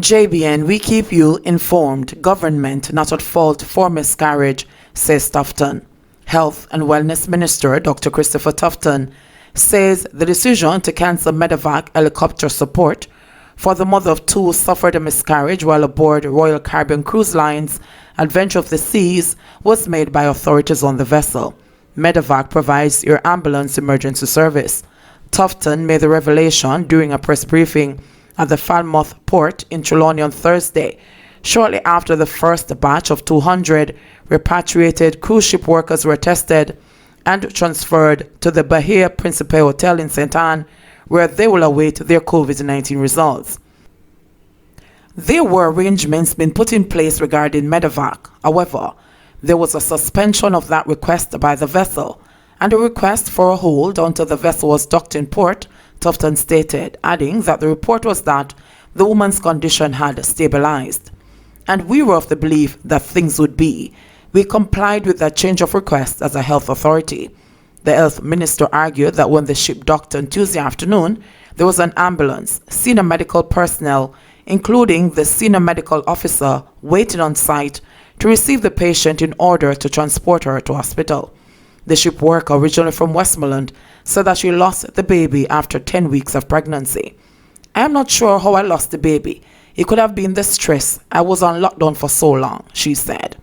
JBN, we keep you informed. Government not at fault for miscarriage, says Tufton. Health and Wellness Minister Dr. Christopher Tufton says the decision to cancel Medevac helicopter support for the mother of two who suffered a miscarriage while aboard Royal Caribbean Cruise Line's Adventure of the Seas was made by authorities on the vessel. Medevac provides air ambulance emergency service. Tufton made the revelation during a press briefing at the Falmouth port in Trelawney on Thursday, shortly after the first batch of 200 repatriated cruise ship workers were tested and transferred to the Bahia Principe Hotel in St. Anne, where they will await their COVID-19 results. There were arrangements being put in place regarding Medevac. However, there was a suspension of that request by the vessel and a request for a hold until the vessel was docked in port, Tufton stated, adding that the report was that the woman's condition had stabilized. And we were of the belief that things would be. We complied with that change of request as a health authority. The health minister argued that when the ship docked on Tuesday afternoon, there was an ambulance, senior medical personnel, including the senior medical officer, waiting on site to receive the patient in order to transport her to hospital. The ship worker, originally from Westmoreland, said that she lost the baby after 10 weeks of pregnancy. I am not sure how I lost the baby. It could have been the stress. I was on lockdown for so long, she said.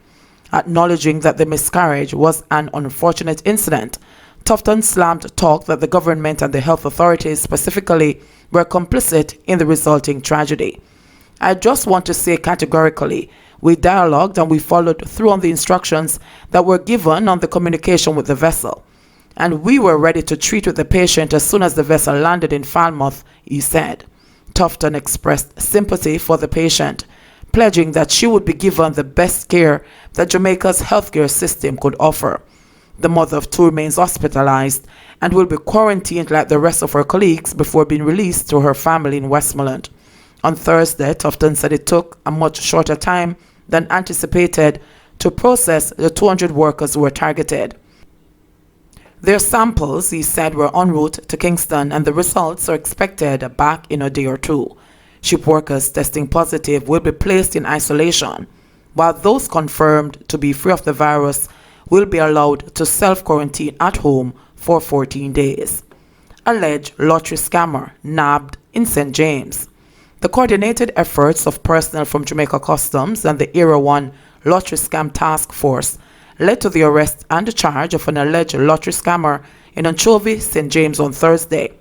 Acknowledging that the miscarriage was an unfortunate incident, Tufton slammed talk that the government and the health authorities specifically were complicit in the resulting tragedy. I just want to say categorically, we dialogued and we followed through on the instructions that were given on the communication with the vessel. And we were ready to treat with the patient as soon as the vessel landed in Falmouth, he said. Tufton expressed sympathy for the patient, pledging that she would be given the best care that Jamaica's healthcare system could offer. The mother of two remains hospitalized and will be quarantined like the rest of her colleagues before being released to her family in Westmoreland. On Thursday, Tufton said it took a much shorter time than anticipated to process the 200 workers who were targeted. Their samples, he said, were en route to Kingston and the results are expected back in a day or two. Ship workers testing positive will be placed in isolation, while those confirmed to be free of the virus will be allowed to self-quarantine at home for 14 days. Alleged lottery scammer nabbed in St. James. The coordinated efforts of personnel from Jamaica Customs and the Era 1 Lottery Scam Task Force led to the arrest and charge of an alleged lottery scammer in Anchovy, St. James on Thursday.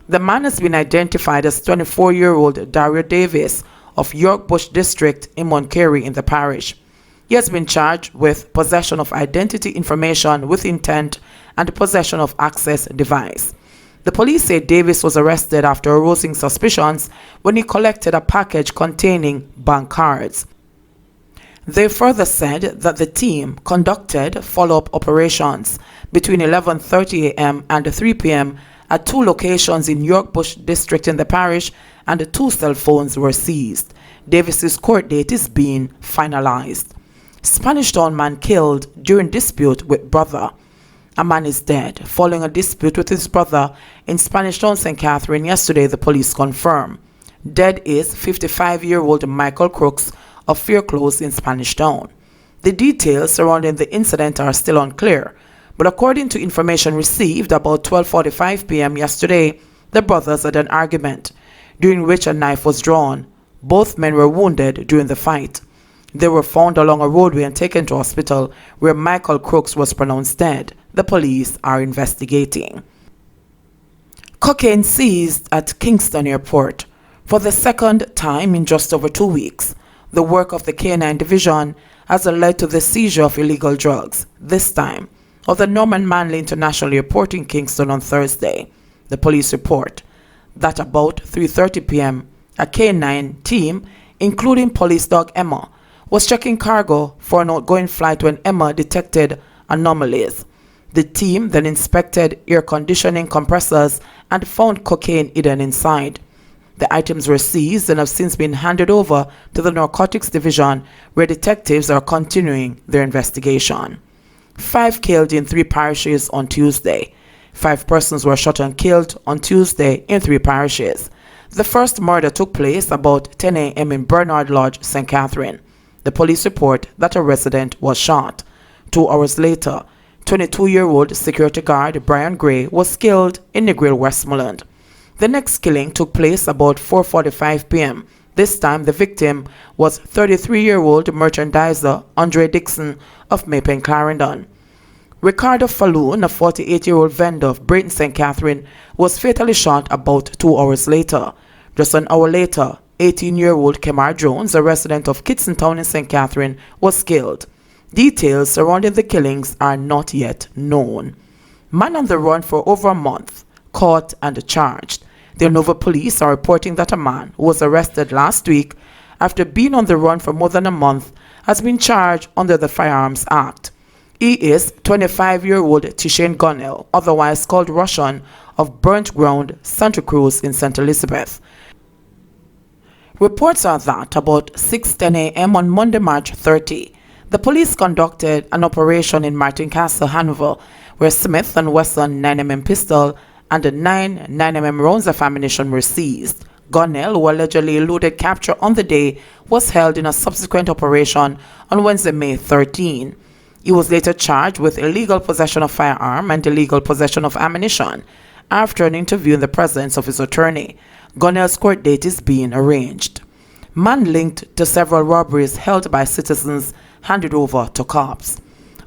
The man has been identified as 24-year-old Dario Davis of York Bush District in Montcarey in the parish. He has been charged with possession of identity information with intent and possession of access device. The police say Davis was arrested after arousing suspicions when he collected a package containing bank cards. They further said that the team conducted follow-up operations between 11:30 a.m. and 3 p.m. at two locations in York Bush District in the parish, and 2 cell phones were seized. Davis's court date is being finalized. Spanish Town man killed during dispute with brother. A man is dead following a dispute with his brother in Spanish Town, St. Catherine yesterday, the police confirm. Dead is 55-year-old Michael Crooks of Fairclose in Spanish Town. The details surrounding the incident are still unclear, but according to information received about 12:45 p.m. yesterday, the brothers had an argument, during which a knife was drawn. Both men were wounded during the fight. They were found along a roadway and taken to hospital, where Michael Crooks was pronounced dead. The police are investigating. Cocaine seized at Kingston Airport. For the second time in just over 2 weeks, the work of the K9 division has led to the seizure of illegal drugs, this time of the Norman Manley International Airport in Kingston on Thursday. The police report that about 3:30 p.m., a K9 team, including police dog Emma, was checking cargo for an outgoing flight when Emma detected anomalies. The team then inspected air conditioning compressors and found cocaine hidden inside. The items were seized and have since been handed over to the Narcotics Division, where detectives are continuing their investigation. 5 killed in 3 parishes on Tuesday. 5 persons were shot and killed on Tuesday in 3 parishes. The first murder took place about 10 a.m. in Bernard Lodge, St. Catherine. The police report that a resident was shot. 2 hours later, 22-year-old security guard Brian Gray was killed in Negril, Westmoreland. The next killing took place about 4:45 p.m. This time, the victim was 33-year-old merchandiser Andre Dixon of Maypen, Clarendon. Ricardo Falloon, a 48-year-old vendor of Brayton, St. Catherine, was fatally shot about 2 hours later. Just an hour later, 18-year-old Kemar Jones, a resident of Kitson Town in St. Catherine, was killed. Details surrounding the killings are not yet known. Man on the run for over a month, caught and charged. The Nova police are reporting that a man who was arrested last week after being on the run for more than a month has been charged under the Firearms Act. He is 25-year-old Tishane Gunnell, otherwise called Russian, of Burnt Ground, Santa Cruz in St. Elizabeth. Reports are that about 6:10 a.m. on Monday, March 30, the police conducted an operation in Martin Castle, Hanover, where Smith & Wesson 9mm pistol and 9 9mm rounds of ammunition were seized. Gunnell, who allegedly eluded capture on the day, was held in a subsequent operation on Wednesday, May 13. He was later charged with illegal possession of firearm and illegal possession of ammunition after an interview in the presence of his attorney. Gunnell's court date is being arranged. Man linked to several robberies held by citizens handed over to cops.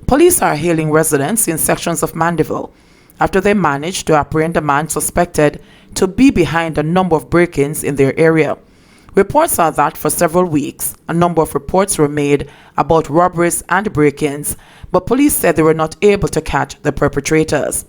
Police are hailing residents in sections of Mandeville after they managed to apprehend a man suspected to be behind a number of break-ins in their area. Reports are that for several weeks, a number of reports were made about robberies and break-ins, but police said they were not able to catch the perpetrators.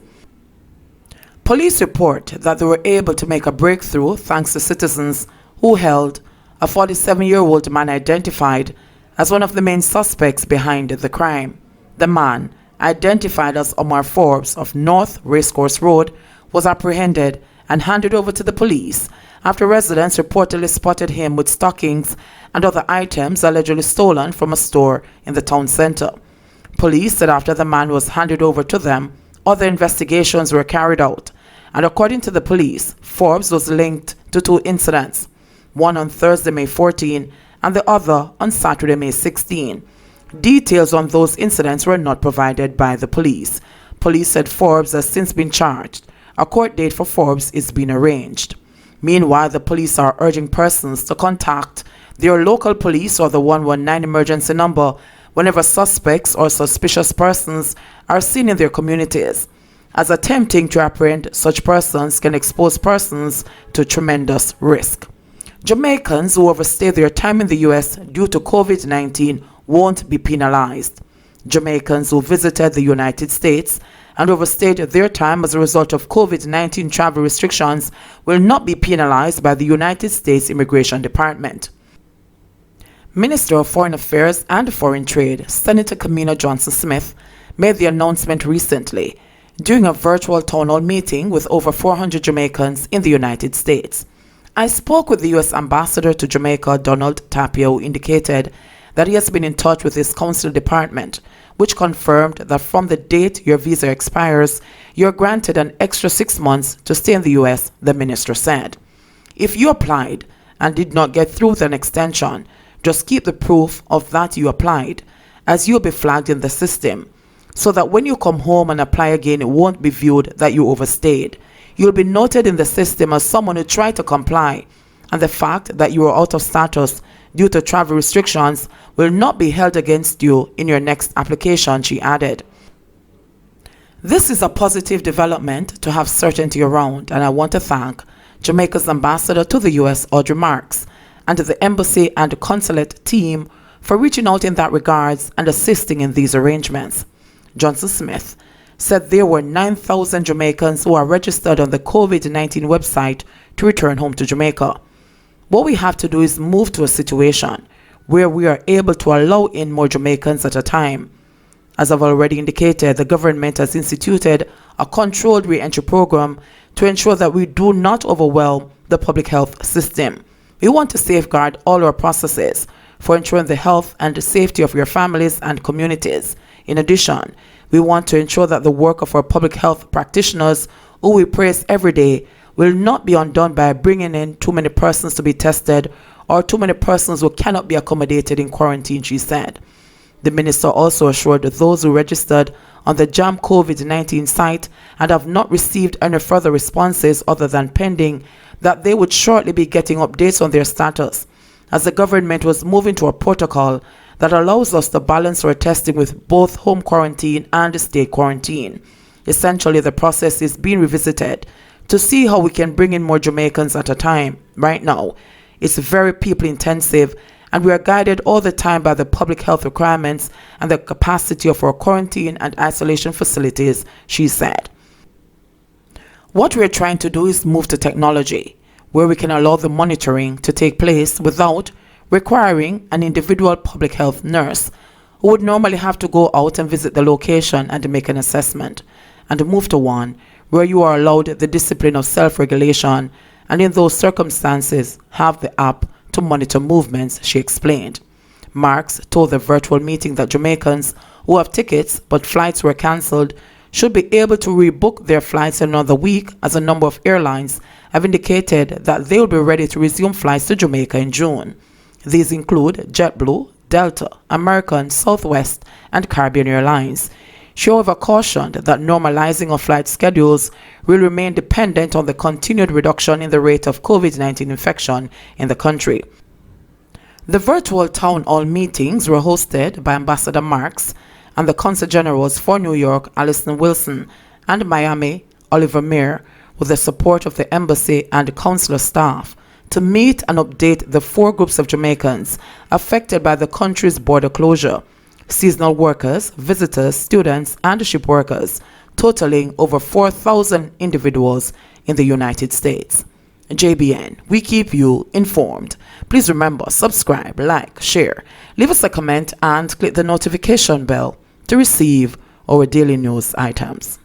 Police report that they were able to make a breakthrough thanks to citizens who held a 47-year-old man identified as one of the main suspects behind the crime. The man, identified as Omar Forbes of North Racecourse Road, was apprehended and handed over to the police after residents reportedly spotted him with stockings and other items allegedly stolen from a store in the town center. Police said after the man was handed over to them, other investigations were carried out, and according to the police, Forbes was linked to 2 incidents, one on Thursday, May 14, and the other on Saturday, May 16. Details on those incidents were not provided by the police. Police said Forbes has since been charged. A court date for Forbes is being arranged. Meanwhile, the police are urging persons to contact their local police or the 119 emergency number whenever suspects or suspicious persons are seen in their communities, as attempting to apprehend such persons can expose persons to tremendous risk. Jamaicans who overstay their time in the U.S. due to COVID-19 won't be penalized. Jamaicans who visited the United States and overstayed their time as a result of COVID-19 travel restrictions will not be penalized by the United States Immigration Department. Minister of Foreign Affairs and Foreign Trade, Senator Kamina Johnson-Smith, made the announcement recently during a virtual town hall meeting with over 400 Jamaicans in the United States. I spoke with the U.S. Ambassador to Jamaica, Donald Tapia, who indicated that he has been in touch with his consular department, which confirmed that from the date your visa expires, you're granted an extra 6 months to stay in the U.S., the minister said. If you applied and did not get through with an extension, just keep the proof of that you applied, as you'll be flagged in the system, so that when you come home and apply again, it won't be viewed that you overstayed. You'll be noted in the system as someone who tried to comply, and the fact that you are out of status due to travel restrictions will not be held against you in your next application, she added. This is a positive development to have certainty around, and I want to thank Jamaica's ambassador to the U.S., Audrey Marks, and the embassy and consulate team for reaching out in that regards and assisting in these arrangements. Johnson-Smith said there were 9,000 Jamaicans who are registered on the COVID-19 website to return home to Jamaica. What we have to do is move to a situation where we are able to allow in more Jamaicans at a time. As I've already indicated, the government has instituted a controlled re-entry program to ensure that we do not overwhelm the public health system. We want to safeguard all our processes for ensuring the health and the safety of your families and communities. In addition, we want to ensure that the work of our public health practitioners, who we praise every day, will not be undone by bringing in too many persons to be tested or too many persons who cannot be accommodated in quarantine, she said. The minister also assured those who registered on the Jam COVID-19 site and have not received any further responses other than pending that they would shortly be getting updates on their status, as the government was moving to a protocol that allows us to balance our testing with both home quarantine and state quarantine. Essentially, the process is being revisited to see how we can bring in more Jamaicans at a time. Right now, it's very people intensive, and we are guided all the time by the public health requirements and the capacity of our quarantine and isolation facilities, she said. What we are trying to do is move to technology, where we can allow the monitoring to take place without requiring an individual public health nurse who would normally have to go out and visit the location and make an assessment, and move to one where you are allowed the discipline of self-regulation and in those circumstances have the app to monitor movements, she explained. Marks told the virtual meeting that Jamaicans who have tickets but flights were cancelled should be able to rebook their flights in another week, as a number of airlines have indicated that they will be ready to resume flights to Jamaica in June. These include JetBlue, Delta, American, Southwest, and Caribbean Airlines. She however cautioned that normalizing of flight schedules will remain dependent on the continued reduction in the rate of COVID-19 infection in the country. The virtual town hall meetings were hosted by Ambassador Marks and the Consul Generals for New York, Alison Wilson, and Miami, Oliver Meir, with the support of the embassy and consular staff, to meet and update the 4 groups of Jamaicans affected by the country's border closure: seasonal workers, visitors, students, and ship workers, totaling over 4,000 individuals in the United States. JBN, we keep you informed. Please remember, subscribe, like, share, leave us a comment, and click the notification bell to receive our daily news items.